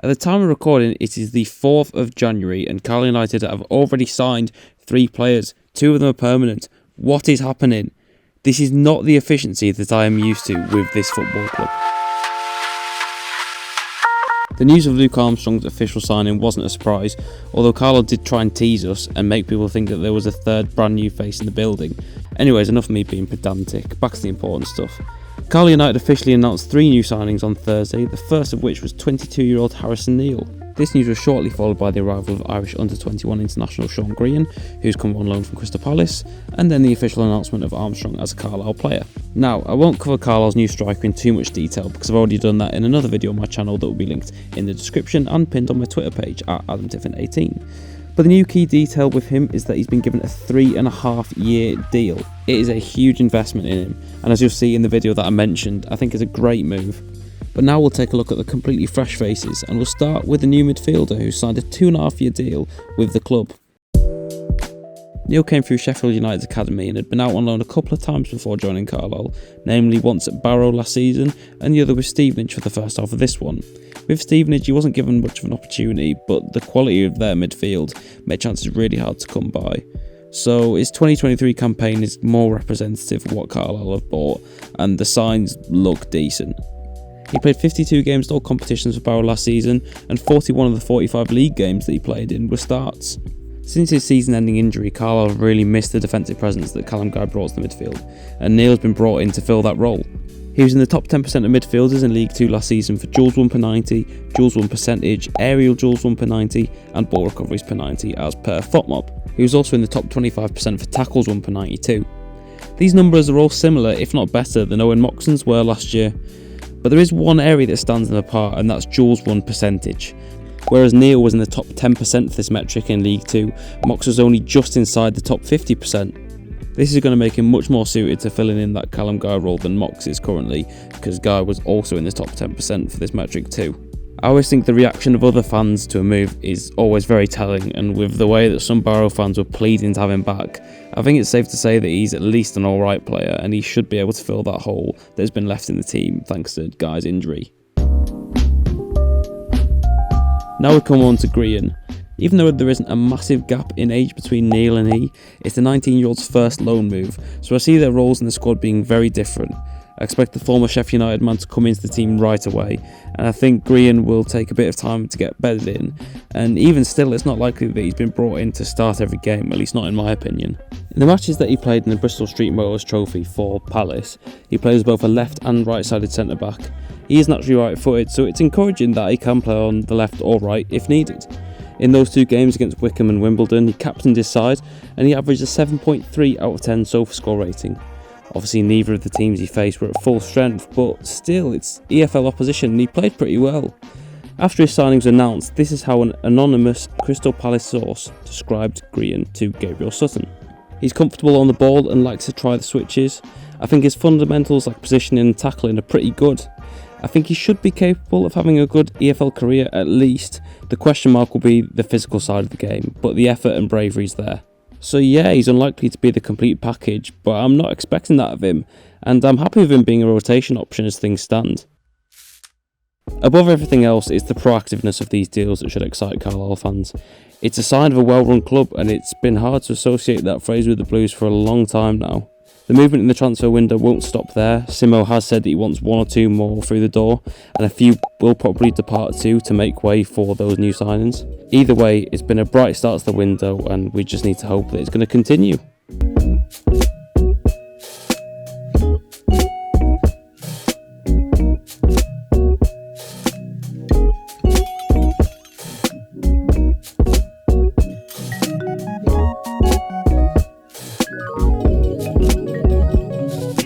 At the time of recording, it is the 4th of January and Carlisle United have already signed 3 players. 2 of them are permanent. What is happening? This is not the efficiency that I am used to with this football club. The news of Luke Armstrong's official signing wasn't a surprise, although Carlisle did try and tease us and make people think that there was a third brand new face in the building. Anyways, enough of me being pedantic, back to the important stuff. Carlisle United officially announced 3 new signings on Thursday, the first of which was 22-year-old Harrison Neal. This news was shortly followed by the arrival of Irish under-21 international Sean Grehan, who's come on loan from Crystal Palace, and then the official announcement of Armstrong as a Carlisle player. Now, I won't cover Carlisle's new striker in too much detail because I've already done that in another video on my channel that will be linked in the description and pinned on my Twitter page at AdamTiffin18. But the new key detail with him is that he's been given a 3.5-year deal. It is a huge investment in him, and as you'll see in the video that I mentioned, I think it's a great move. But now we'll take a look at the completely fresh faces, and we'll start with the new midfielder who signed a 2.5-year deal with the club. Neal came through Sheffield United's academy and had been out on loan a couple of times before joining Carlisle, namely once at Barrow last season and the other with Stevenage for the first half of this one. With Stevenage he wasn't given much of an opportunity, but the quality of their midfield made chances really hard to come by. So his 2023 campaign is more representative of what Carlisle have bought, and the signs look decent. He played 52 games at all competitions for Barrow last season, and 41 of the 45 league games that he played in were starts. Since his season-ending injury, Carlisle have really missed the defensive presence that Callum Guy brought to the midfield, and Neal has been brought in to fill that role. He was in the top 10% of midfielders in League 2 last season for duels won per 90, duels won percentage, aerial duels won per 90, and ball recoveries per 90 as per FOTMOB. He was also in the top 25% for tackles won per 92. These numbers are all similar, if not better, than Owen Moxon's were last year. But there is one area that stands them apart, and that's duels won percentage. Whereas Neal was in the top 10% for this metric in League 2, Mox was only just inside the top 50%. This is going to make him much more suited to filling in that Callum Guy role than Mox is currently, because Guy was also in the top 10% for this metric too. I always think the reaction of other fans to a move is always very telling, and with the way that some Barrow fans were pleading to have him back, I think it's safe to say that he's at least an alright player and he should be able to fill that hole that has been left in the team thanks to Guy's injury. Now we come on to Grehan. Even though there isn't a massive gap in age between Neal and he, it's the 19-year-old's first loan move, so I see their roles in the squad being very different. I expect the former Sheffield United man to come into the team right away, and I think Grehan will take a bit of time to get bedded in, and even still it's not likely that he's been brought in to start every game, at least not in my opinion. In the matches that he played in the Bristol Street Motors Trophy for Palace, he plays both a left and right-sided centre-back. He is naturally right-footed, so it's encouraging that he can play on the left or right if needed. In those 2 games against Wycombe and Wimbledon, he captained his side, and he averaged a 7.3 out of 10 SofaScore rating. Obviously neither of the teams he faced were at full strength, but still it's EFL opposition and he played pretty well. After his signing was announced, this is how an anonymous Crystal Palace source described Grehan to Gabriel Sutton. He's comfortable on the ball and likes to try the switches. I think his fundamentals like positioning and tackling are pretty good. I think he should be capable of having a good EFL career at least. The question mark will be the physical side of the game, but the effort and bravery is there. So yeah, he's unlikely to be the complete package, but I'm not expecting that of him, and I'm happy with him being a rotation option as things stand. Above everything else, it's the proactiveness of these deals that should excite Carlisle fans. It's a sign of a well-run club, and it's been hard to associate that phrase with the Blues for a long time now. The movement in the transfer window won't stop there. Simo has said that he wants 1 or 2 more through the door, and a few will probably depart too to make way for those new signings. Either way, it's been a bright start to the window, and we just need to hope that it's going to continue.